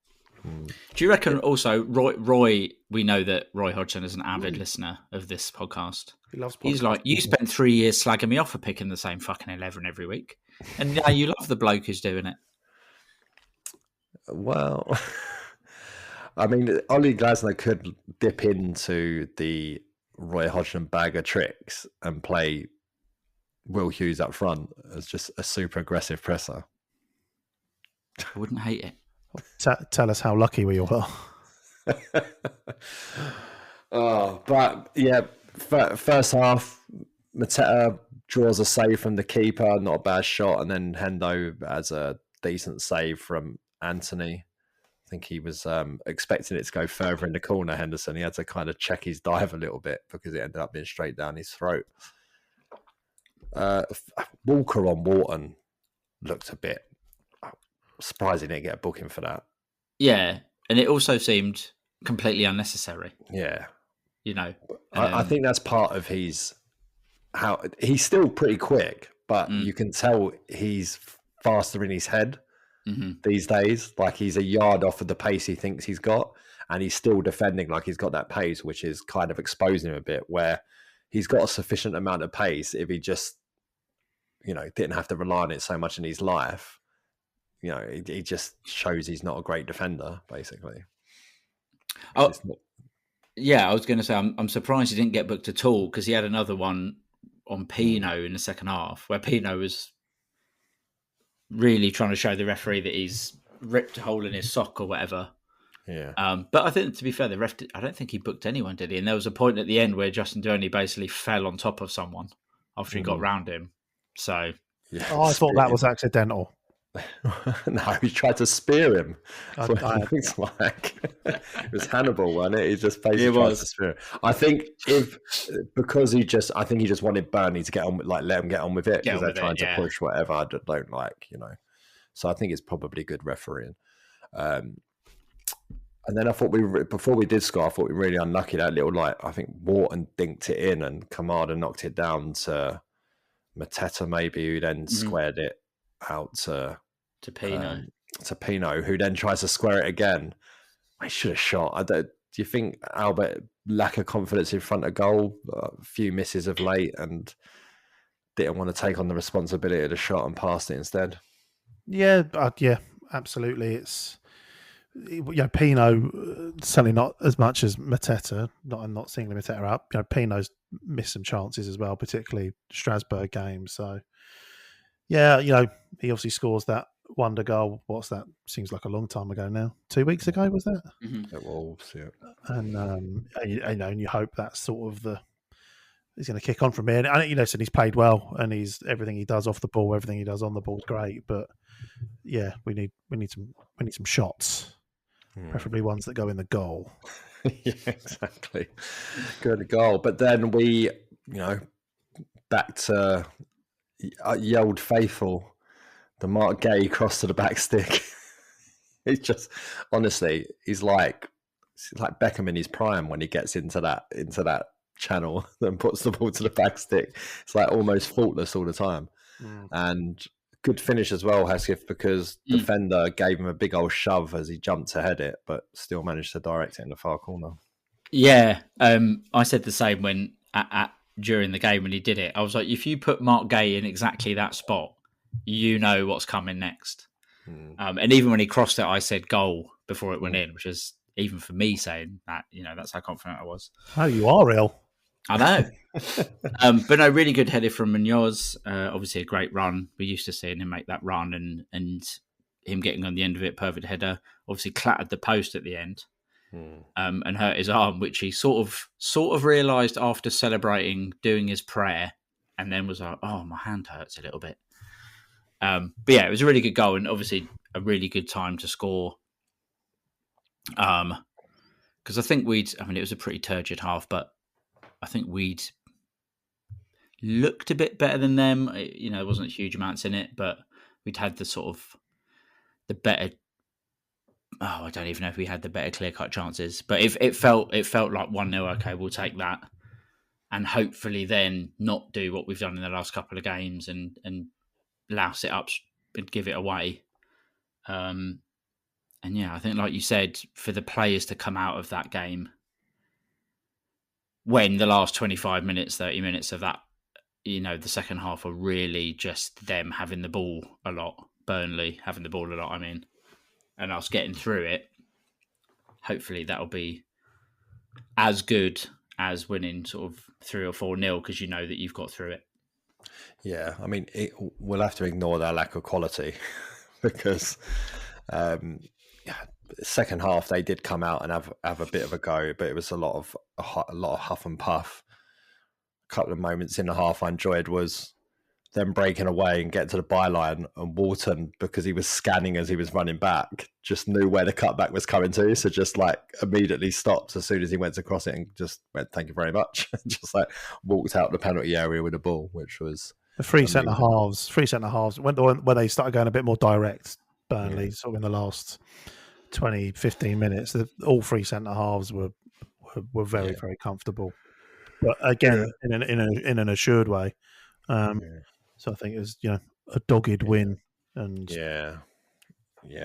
Do you reckon also Roy? We know that Roy Hodgson is an avid listener of this podcast. He loves podcasts. He's like, you spent 3 years slagging me off for picking the same fucking 11 every week, and now you love the bloke who's doing it. Well, I mean, Ollie Glasner could dip into the Roy Hodgson bag of tricks and play Will Hughes up front as just a super aggressive presser. I wouldn't hate it. Tell us how lucky we all are. But yeah, first half, Mateta draws a save from the keeper, not a bad shot, and then Hendo has a decent save from Anthony. I think he was expecting it to go further in the corner, Henderson. He had to kind of check his dive a little bit because it ended up being straight down his throat. Walker on Wharton looked a bit surprising he didn't get a booking for that. Yeah, and it also seemed completely unnecessary. Yeah. You know. I think that's part of he's still pretty quick, but you can tell he's faster in his head these days. Like he's a yard off of the pace he thinks he's got, and he's still defending like he's got that pace, which is kind of exposing him a bit, where he's got a sufficient amount of pace if he just, didn't have to rely on it so much in his life. He just shows he's not a great defender, basically. Yeah, I was going to say, I'm surprised he didn't get booked at all, because he had another one on Pino in the second half, where Pino was really trying to show the referee that he's ripped a hole in his sock or whatever. Yeah. But I think, to be fair, the ref, I don't think he booked anyone, did he? And there was a point at the end where Justin Delaney basically fell on top of someone after he got round him. So, yeah, I thought that was accidental. No, he tried to spear him. It was Hannibal, wasn't it? He just basically tried to spear him. I think he just wanted Burnley to get on, let him get on with it, because they're trying to push whatever I don't like, So I think it's probably good refereeing. And then I thought before we did score, I thought we were really unlucky. That little, I think Wharton dinked it in and Kamada knocked it down to Mateta maybe, who then squared it out to Pino, who then tries to square it again. I should have shot. Do you think Albert lack of confidence in front of goal, a few misses of late, and didn't want to take on the responsibility of the shot and passed it instead? Yeah, absolutely. It's Pino certainly not as much as Mateta. I'm not singling Mateta up. Pino's missed some chances as well, particularly Strasbourg game. So yeah, he obviously scores that wonder goal. What's that? Seems like a long time ago now. 2 weeks ago, was that? It was, yeah. And you hope that's sort of he's going to kick on from here. And so he's played well, and everything he does off the ball, everything he does on the ball is great. But yeah, we need some shots, preferably ones that go in the goal. Yeah, exactly. Go in the goal. But then we, back to the old faithful, the Mark Gay cross to the back stick. It's just, honestly, he's like Beckham in his prime when he gets into that channel and puts the ball to the back stick. It's like almost faultless all the time. And good finish as well, Hesketh, because defender gave him a big old shove as he jumped to head it, but still managed to direct it in the far corner. Yeah, I said the same when during the game when he did it. I was like, if you put Mark Gay in exactly that spot, you know what's coming next. And even when he crossed it, I said goal before it went in, which is, even for me saying that, that's how confident I was. Oh, you are real. I know. But no, really good header from Munoz. Obviously, a great run. We're used to seeing him make that run and him getting on the end of it. Perfect header. Obviously, clattered the post at the end and hurt his arm, which he sort of realised after celebrating, doing his prayer, and then was like, "Oh, my hand hurts a little bit." But yeah, it was a really good goal, and obviously a really good time to score. Because I think it was a pretty turgid half, but I think we'd looked a bit better than them. There wasn't huge amounts in it, but we'd had the better. Oh, I don't even know if we had the better clear-cut chances, but it felt like 1-0. Okay, we'll take that, and hopefully then not do what we've done in the last couple of games and louse it up and give it away. And yeah, I think, like you said, for the players to come out of that game when the last 25 minutes, 30 minutes of that, the second half were really just them having the ball a lot, Burnley having the ball a lot, and us getting through it. Hopefully that'll be as good as winning sort of 3 or 4-0 because you know that you've got through it. Yeah, we'll have to ignore their lack of quality because second half they did come out and have a bit of a go, but it was a lot of huff and puff. A couple of moments in the half I enjoyed was them breaking away and get to the byline, and Walton, because he was scanning as he was running back, just knew where the cutback was coming to, so just like immediately stopped as soon as he went to cross it and just went, "Thank you very much," just like walked out the penalty area with the ball, which was the three centre halves when they started going a bit more direct. Burnley sort of in the last 20-15 minutes, all 3 centre halves were very very comfortable, but again in an assured way. So I think it was a dogged win, and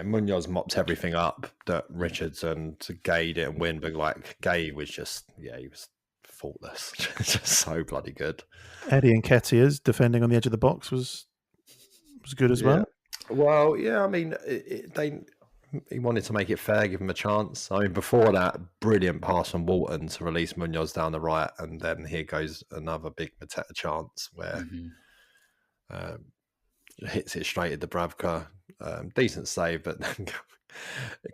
Munoz mopped everything up that Richardson to Gay didn't win, but like Gay was just he was faultless, just so bloody good. Eddie Nketiah's defending on the edge of the box was good as well. Well, yeah, he wanted to make it fair, give him a chance. Before that, brilliant pass from Walton to release Munoz down the right, and then here goes another big Mateta chance where hits it straight at Dubravka. Decent save, but then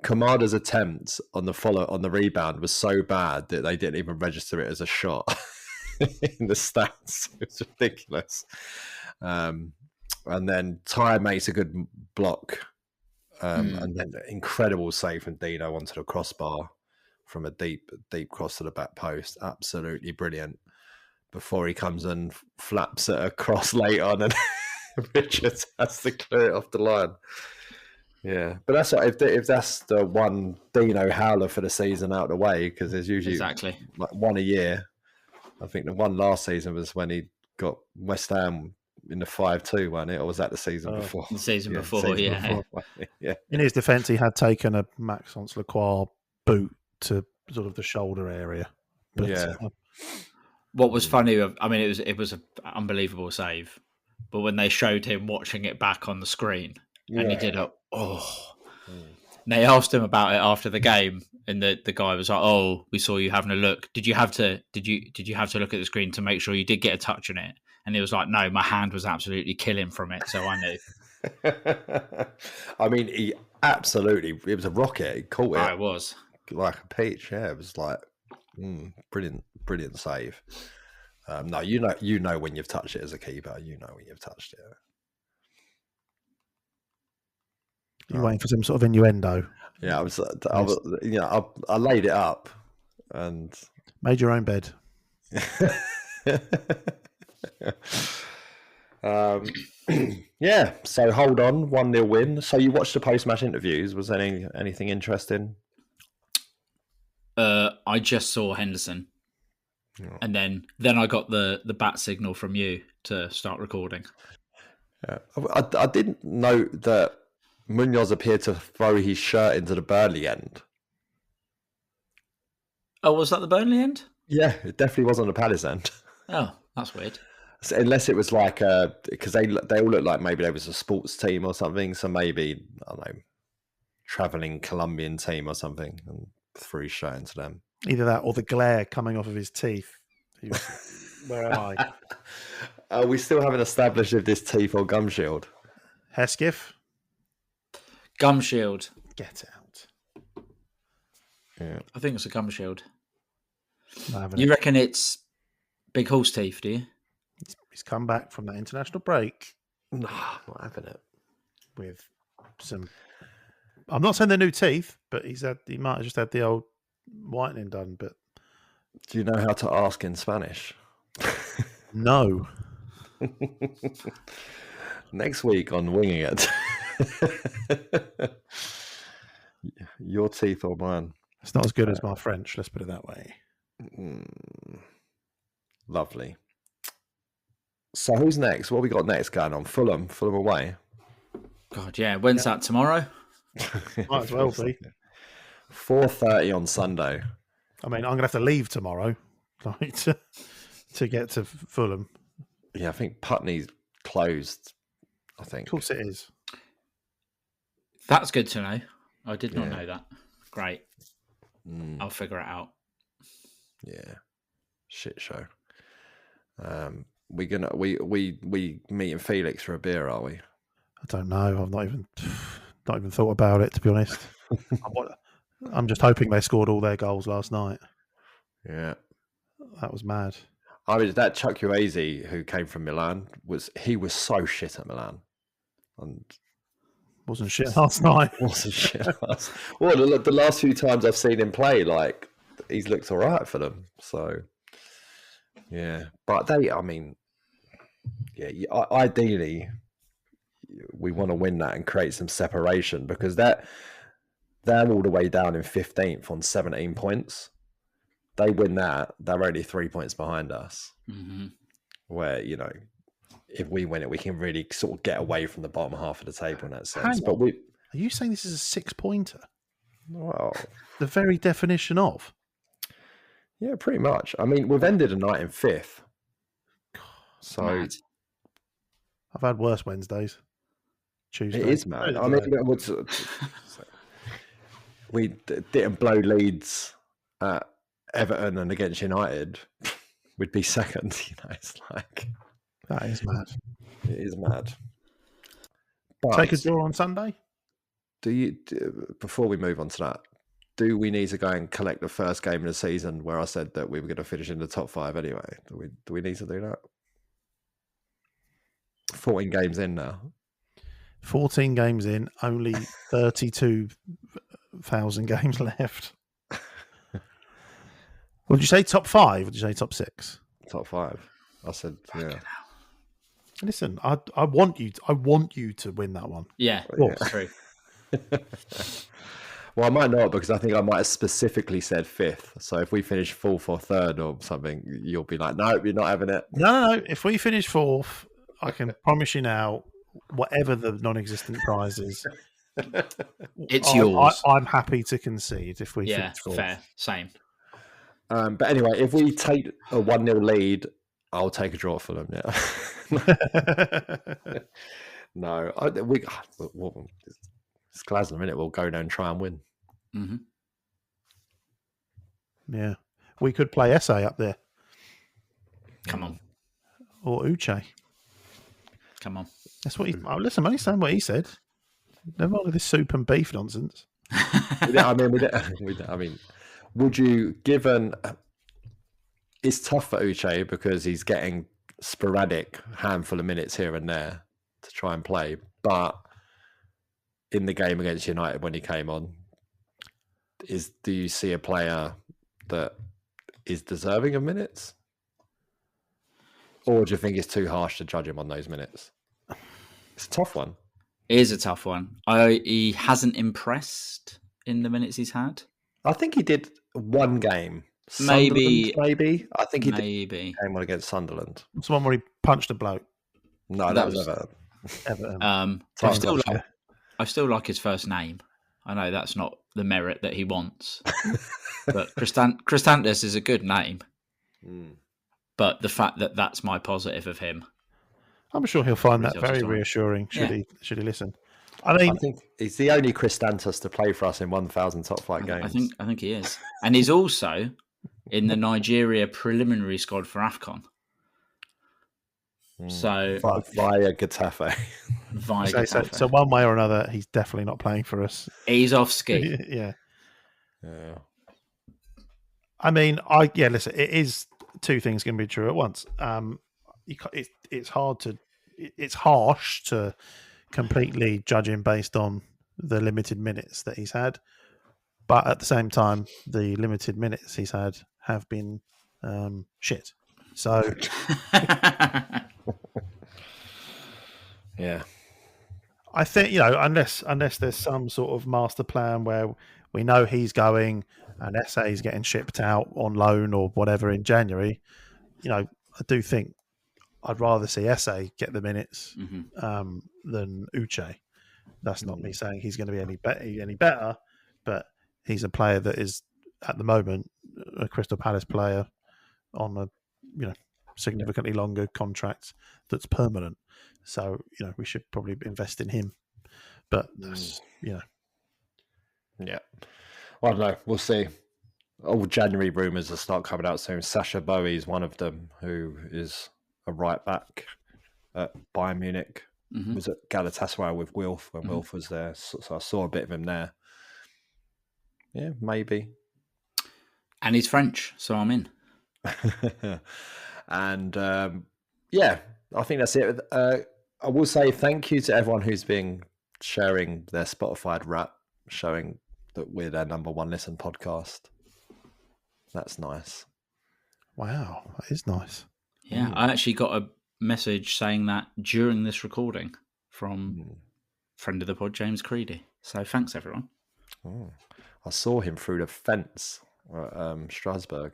Kamada's attempt on the rebound was so bad that they didn't even register it as a shot in the stats. It's ridiculous. And then Ty makes a good block. And then incredible save from Dino onto the crossbar from a deep cross to the back post. Absolutely brilliant. Before he comes and flaps it across late on, and Richards has to clear it off the line. Yeah, but that's if that's the one Dino howler for the season out of the way, because there's usually like one a year. I think the one last season was when he got West Ham in the 5-2, wasn't it? Or was that the season before? The season before. Yeah. In his defence, he had taken a Maxence Lacroix boot to sort of the shoulder area. But, what was funny, it was an unbelievable save, but when they showed him watching it back on the screen, and he did they asked him about it after the game, and the guy was like, "Oh, we saw you having a look. Did you have to look at the screen to make sure you did get a touch on it?" And he was like, "No, my hand was absolutely killing from it, so I knew." He absolutely, it was a rocket. He caught it. It was like a peach. Yeah, it was like brilliant save. No, you know when you've touched it as a keeper. You know when you've touched it. You're waiting for some sort of innuendo. Yeah, I laid it up and made your own bed. So hold on, 1-0 win. So you watched the post-match interviews. Was there anything interesting? I just saw Henderson, and then I got the bat signal from you to start recording. I didn't know that Munoz appeared to throw his shirt into the Burnley end. Oh, was that the Burnley end? Yeah, it definitely was on the Palace end. Oh, that's weird. So unless it was like because they all look like maybe there was a sports team or something. So maybe, I don't know, travelling Colombian team or something, and threw his shirt into them. Either that or the glare coming off of his teeth Where am I? We still haven't established if this teeth or gum shield. Hesketh? Gum shield. Get out. Yeah. I think it's a gum shield. No, You reckon it's big horse teeth, do you? He's come back from that international break. No, not having it. With some... I'm not saying they're new teeth, but he might have just had the old whitening done, but... Do you know how to ask in Spanish? No. Next week on Winging It. Your teeth or mine? It's not as good as my French, let's put it that way. Lovely. So who's next? What have we got next going on? Fulham away. God, yeah. When's that, tomorrow? Might as well be. 4:30 on Sunday. I mean, I'm going to have to leave tomorrow to get to Fulham. Yeah, I think Putney's closed, I think. Of course it is. That's good to know. I did not know that. Great. I'll figure it out. Yeah. Shit show. We meeting Felix for a beer, are we? I don't know. I've not even thought about it, to be honest. I'm just hoping they scored all their goals last night. Yeah. That was mad. I mean, that Chukwueze who came from Milan was so shit at Milan. And wasn't shit last night. Wasn't shit last. Well, the last few times I've seen him play, like, he's looked all right for them. So, yeah. But ideally, we want to win that and create some separation, because they're all the way down in 15th on 17 points. They win that, they're only 3 points behind us. Mm-hmm. Where, if we win it, we can really sort of get away from the bottom half of the table in that sense. But are you saying this is a 6-pointer? Well, the very definition of. Yeah, pretty much. I mean, we've ended a night in 5th. So mad. I've had worse Wednesdays. Tuesday. It is mad. I mean, we didn't blow Leeds at Everton and against United. We'd be second. It's like, that is mad. It is mad. But take a draw on Sunday. Before we move on to that, do we need to go and collect the first game of the season where I said that we were going to finish in the top 5 anyway? Do we need to do that? 14 games in now. 14 games in, only 32,000 games left. Would you say top 5? Would you say top 6? Top 5. I said, yeah. Listen, I want you to win that one. Yeah, that's true. Well, I might not, because I think I might have specifically said 5th. So if we finish 4th or 3rd or something, you'll be like, no, you're not having it. No. If we finish 4th, I can promise you now, whatever the non-existent prize is, it's yours. I'm happy to concede if we finish 4th. Fair, same. But anyway, if we take a 1-0 lead, I'll take a draw for them. Yeah. No, it's Glasgow, isn't it? We'll go down and try and win. Mm-hmm. Yeah, we could play Essay up there. Come on. Or Uche. Come on. That's what he. Oh, listen, I'm only saying what he said. Never mind this soup and beef nonsense. I mean, would you, given it's tough for Uche because he's getting sporadic handful of minutes here and there to try and play, but in the game against United when he came on, do you see a player that is deserving of minutes? Or do you think it's too harsh to judge him on those minutes? It's a tough one. It is a tough one. He hasn't impressed in the minutes he's had. I think he did one game. Maybe. I think he did maybe. Game one against Sunderland. It's the one where he punched a bloke. No, that was Everton. I still like his first name. I know that's not the merit that he wants. But Christantis is a good name. But the fact that that's my positive of him, I'm sure he'll find that very reassuring. Should he listen? I think he's the only Christantis to play for us in 1,000 top flight games. I think he is, and he's also in the Nigeria preliminary squad for AFCON. So via Getafe. So one way or another, he's definitely not playing for us. He's off ski. Yeah. I mean, listen, it is two things can be true at once. It's harsh to completely judge him based on the limited minutes that he's had, but at the same time, the limited minutes he's had have been shit. So, yeah, I think unless there's some sort of master plan where we know he's going and SA's getting shipped out on loan or whatever in January, I do think I'd rather see SA get the minutes than Uche. That's not me saying he's going to be any better, but he's a player that is at the moment a Crystal Palace player on a significantly longer contract that's permanent. So we should probably invest in him. But that's yeah. I don't know. We'll see. All January rumours will start coming out soon. Sasha Bowie's one of them, who is a right back at Bayern Munich. Was at Galatasaray with Wilf when Wilf was there. So I saw a bit of him there. Yeah, maybe. And he's French, so I'm in. And I think that's it. I will say thank you to everyone who's been sharing their Spotify rap, showing that we're their number one listen podcast. That's nice. Wow, that is nice. Yeah, I actually got a message saying that during this recording from friend of the pod, James Creedy. So thanks, everyone. I saw him through the fence at Strasbourg.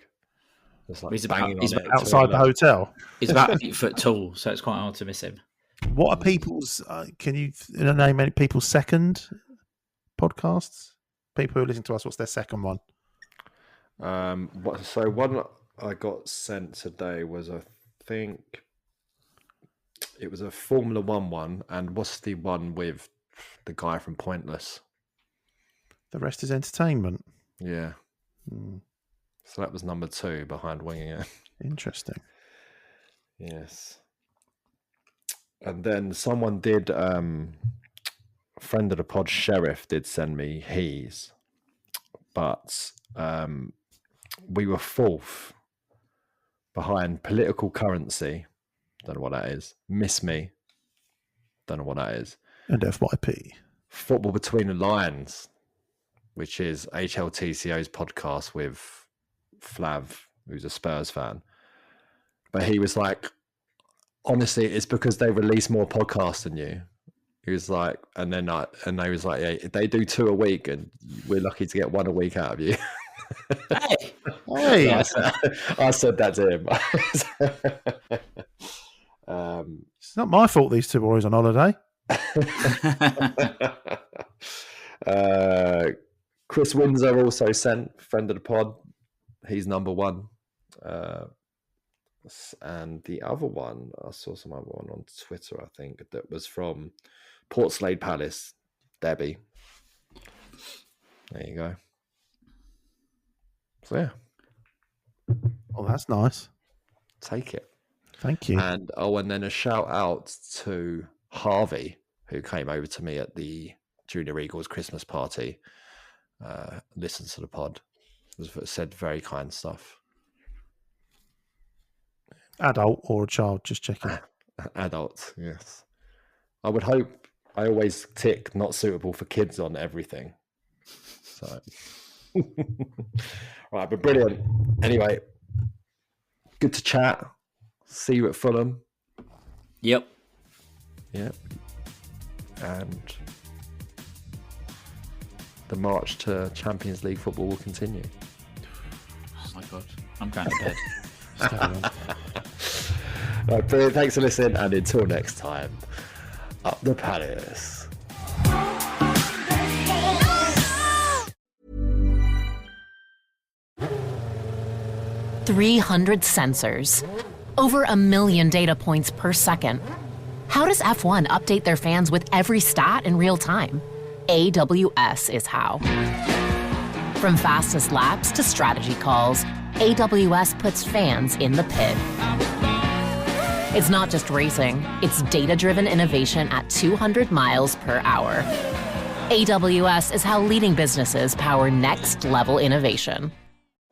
He's outside the hotel. He's about 8 foot tall, so it's quite hard to miss him. What are people's? Can you name any people's second podcasts? People who listen to us, what's their second one? So one I got sent today was, I think it was a Formula 1 one, and what's the one with the guy from Pointless? The Rest is Entertainment. Yeah. So that was number 2 behind Winging It. Interesting. Yes. And then someone did, friend of the pod, Sheriff, did send me his, but we were 4th behind Political Currency. Don't know what that is. Miss Me. Don't know what that is. And FYP. Football Between the Lines, which is HLTCO's podcast with Flav, who's a Spurs fan. But he was like, honestly, it's because they release more podcasts than you. He was like, and they was like, yeah, they do 2 a week, and we're lucky to get 1 a week out of you. Hey. I said that to him. It's not my fault these 2 boys on holiday. Chris Windsor also sent, friend of the pod. He's number 1. And the other one, I saw some other one on Twitter, I think, that was from Portslade Palace, Debbie. There you go. So, yeah. Oh, that's nice. Take it. Thank you. And then a shout out to Harvey, who came over to me at the Junior Eagles Christmas party. Listened to the pod. Said very kind stuff. Adult or a child, just checking. Adult, yes. I would hope. I always tick not suitable for kids on everything. So, right, but brilliant. Anyway, good to chat. See you at Fulham. Yep. And the march to Champions League football will continue. Oh my God, I'm going to bed. Right, brilliant. Thanks for listening, and until next time, up the Palace. $300 sensors, over 1 million data points per second. How does F1 update their fans with every stat in real time? AWS is how. From fastest laps to strategy calls, AWS puts fans in the pit. It's not just racing, it's data-driven innovation at 200 miles per hour. AWS is how leading businesses power next-level innovation.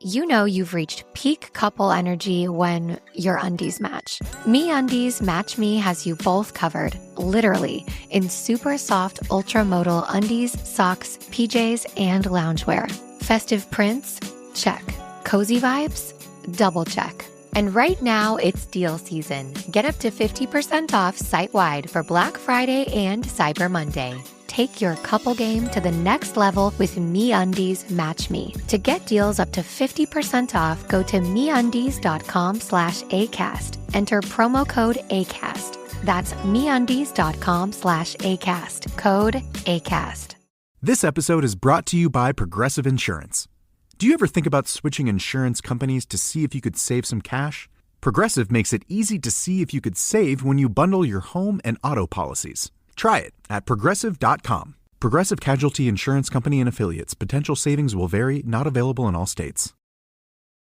You know you've reached peak couple energy when your undies match. MeUndies Match Me has you both covered, literally, in super soft ultra-modal undies, socks, PJs, and loungewear. Festive prints? Check. Cozy vibes? Double check. And right now, it's deal season. Get up to 50% off site-wide for Black Friday and Cyber Monday. Take your couple game to the next level with MeUndies Match Me. To get deals up to 50% off, go to MeUndies.com/ACAST. Enter promo code ACAST. That's MeUndies.com/ACAST. Code ACAST. This episode is brought to you by Progressive Insurance. Do you ever think about switching insurance companies to see if you could save some cash? Progressive makes it easy to see if you could save when you bundle your home and auto policies. Try it at Progressive.com. Progressive Casualty Insurance Company and Affiliates. Potential savings will vary, not available in all states.